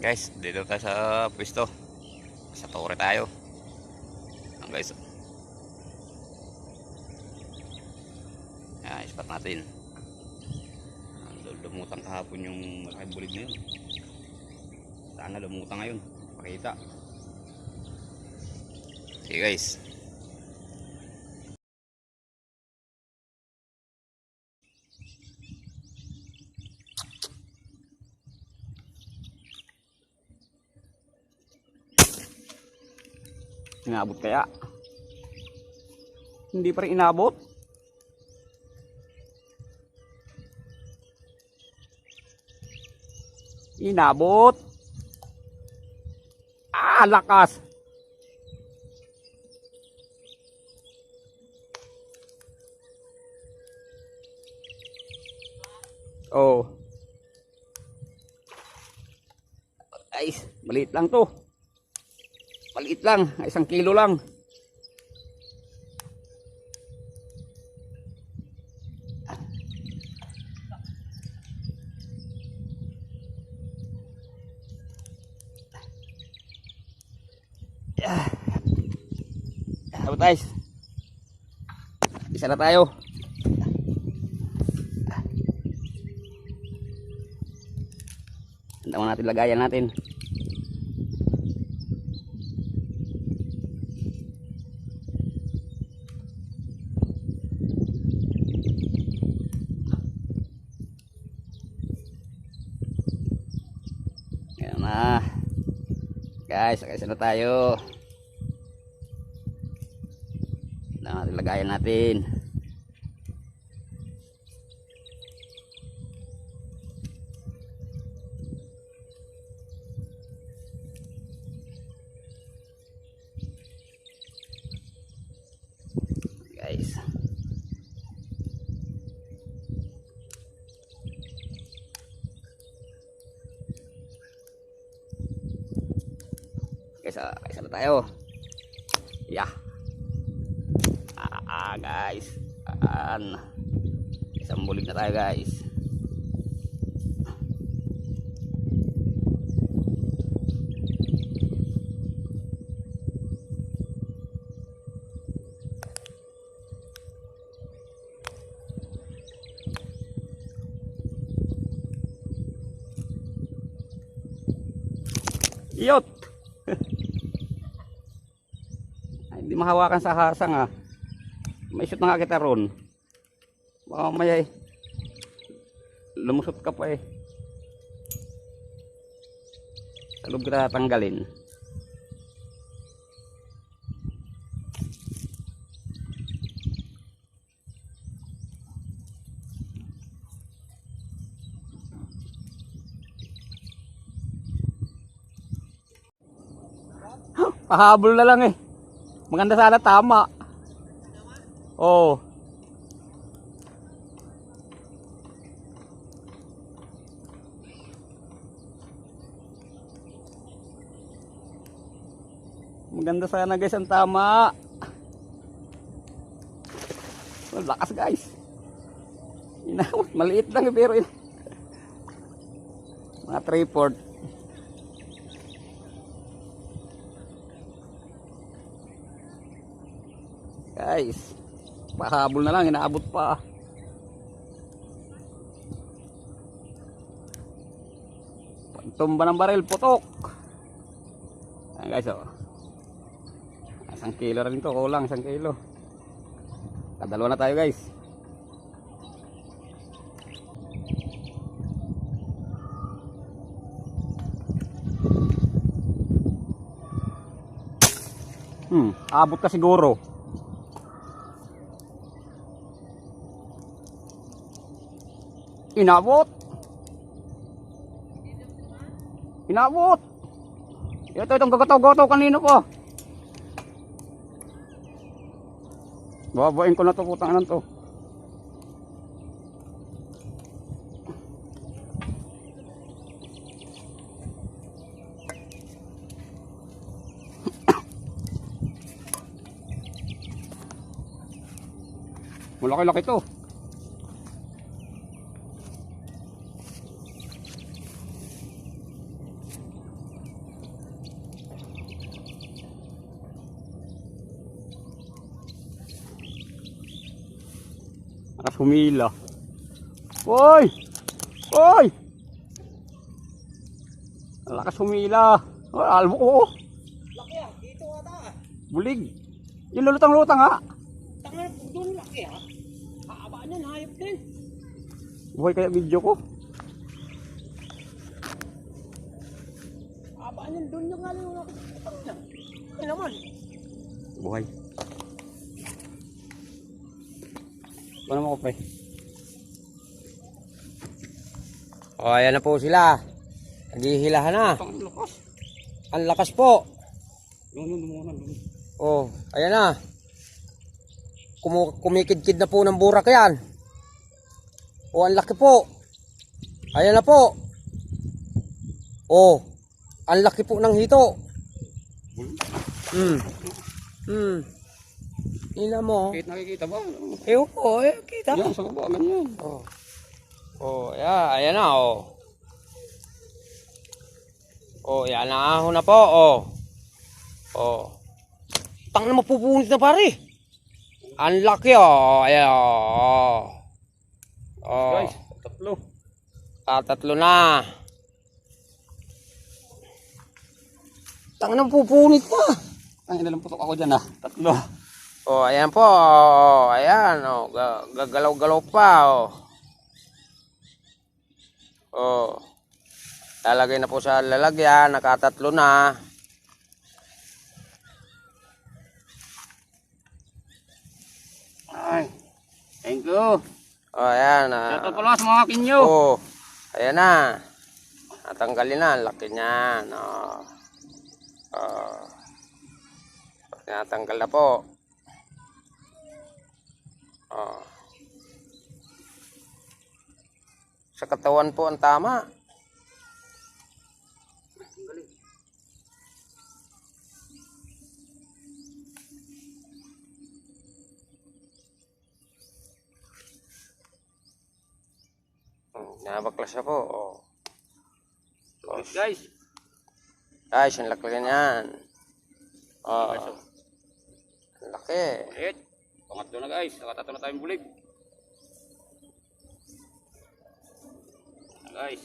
Guys, dito tayo sa pwesto. Sa tore tayo. Ayan guys. Ayan, ispat natin. Lumutang kahapon yung malaking bulig na yun. Sana lumutang ngayon. Pakita. Sige guys. Inabot kaya? Hindi pa rin inabot? Inabot. Ah, lakas. Oh. Ay, maliit lang to. Maliit lang, 1 kilo lang. Sabot guys. Isa na tayo. Handa mo natin lagayan natin. Ayan na. Guys, isa na tayo. Lagayan natin. Guys. Guys, na tayo. Yeah. Guys, isang bulig na tayo guys. Iyot. Ay, hindi mahawakan sa hasang ah. May shoot na nga kita ron. Baka may lumusot ka pa eh. Sa loob kita tanggalin. Pahabol na lang eh. Maganda sana tama. Oh. Maganda sana guys ang tama. Oh, lakas guys. Inawat, maliit lang pero yun. Mga 3/4. Guys. Pahabol na lang, inaabot pa. Pagtumba ng baril, putok. Ayan guys, oh. 1 kilo rin to, kulang 1 kilo. Kadalawa na tayo guys. Abot ka siguro. Inabot. Inabot. Ito itong gagataw-gataw kanino po. Babain ko na to, putang anan to. Malaki-laki to. humila. Hoy! Hoy! Ang lakas humila. Oh, albo ko. Laki ah, dito ata ah. Bulig. Yung lulutang-lutang ha. Tanga, doon laki ah. Kaabaan yan, hayop din. Buhay kaya video ko. Kaabaan yan, doon yung nga lang yung nakikita niya. Ay naman. Buhay. Ano mo ko pre? O, ayan na po sila. Naghihilahan na. Ang lakas. Ang lakas po. Lumunan. Oh, ayan na. Kumikid-kid na po ng burak yan. Oh, ang laki po. Ayan na po. Oh, ang laki po ng hito. Ina mo. Nakikita ba? Ewan ko, kita. Yan, sa baba, ganyan. Oh. Oh, ayan na, oh. Oh, yan na ahon na po, oh. Oh. Tang na mapupunit na pare. Ang laki, oh. Ayan, oh. Oh. Guys, tatlo. Tatlo na. Tang na mapupunit pa. Ang inalang putok ako dyan ha. Tatlo. Oh, ayan po. Oh, ayan, oh. Gagalaw-galaw pa, oh. Oh. Lalagay na po sa lalagyan, nakatatlo na. Ay. Thank you. Oh, ayan. Shout out pala sa mga kinyo. Oh, ayan na. Natanggalin na, ang laki niyan. Oh. Oh. Natanggal na po. Oh. Sa katawan po ang tama. Nabaklas na po. Oh. Guys. Guys, ang laki yan. Oh. Ang laki. Ulit. Pangatlo na guys. Nakatatlo na tayong bulig. Guys.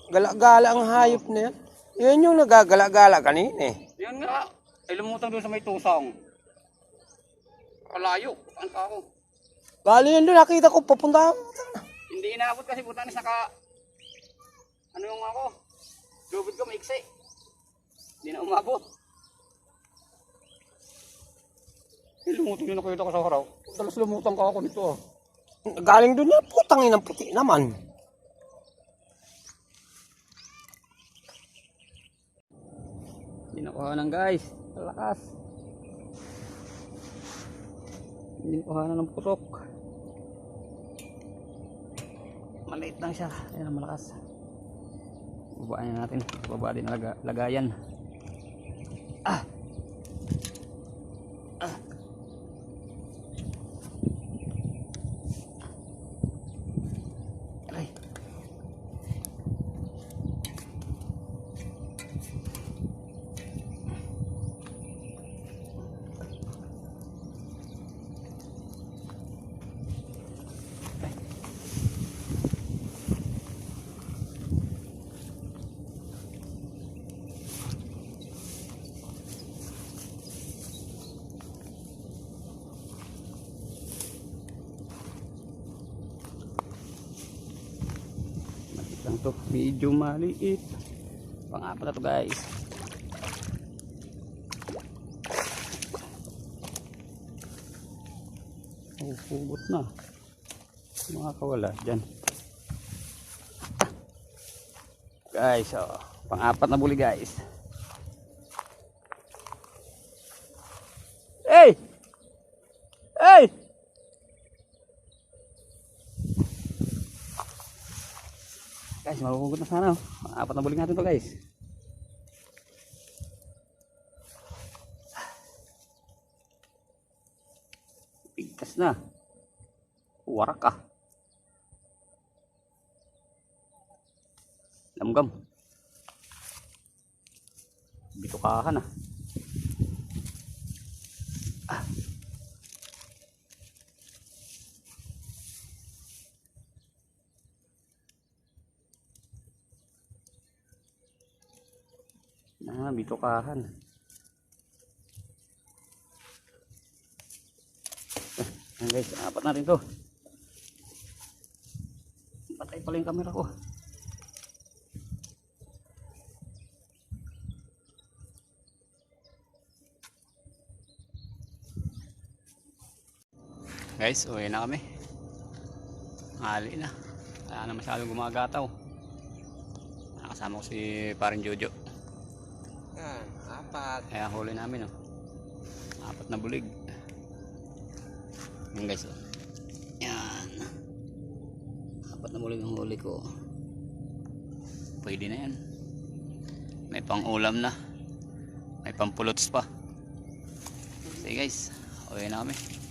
Gala-gala ang hayop na yan. Yan yung nagagala-gala kanina eh. Yan nga. Ay lumutang doon sa may tusang. Kalayo. Saan ka ako? Bali yan doon, nakita ko, papunta. Hindi inaabot kasi butanis naka... Ano yung ako? Lubid ko maiksi. Hindi na umabot. Lumutang din ako ito sa haraw. Dalas lumutang ka ako nito ah. Galing doon yan, putang inang puti naman. Hindi nakuhanan guys. Lakas. Hindi nakuhanan ng putok. Maliit lang siya. Ayan ang malakas. Babaan natin. Babaan din ang lagayan. Ah! Ah! Aray! Lang to, medyo maliit. Pang-apat na to guys. Oh, hugot na. Mga kawala dyan. Guys, oh, pang-apat na buli guys. Hey! Hey! Guys, mahuhugot na sana. Apat na buling natin to guys. Bigkas na. Warak ka. Lamgam. Bitukahan ah. Bitukahan. Ayan guys, apat natin to. Patay pala yung camera ko. Guys, uwi na kami. Hali na. Wala na masyadong gumagataw. Nakasama ko si paring Jojo. Yan, apat. Kaya huli namin, oh. Apat na bulig. Yan guys, oh. Yan. Apat na bulig ang huli ko. Pwede na yan. May pang ulam na. May pang pulots pa. Sige guys, uwi na kami.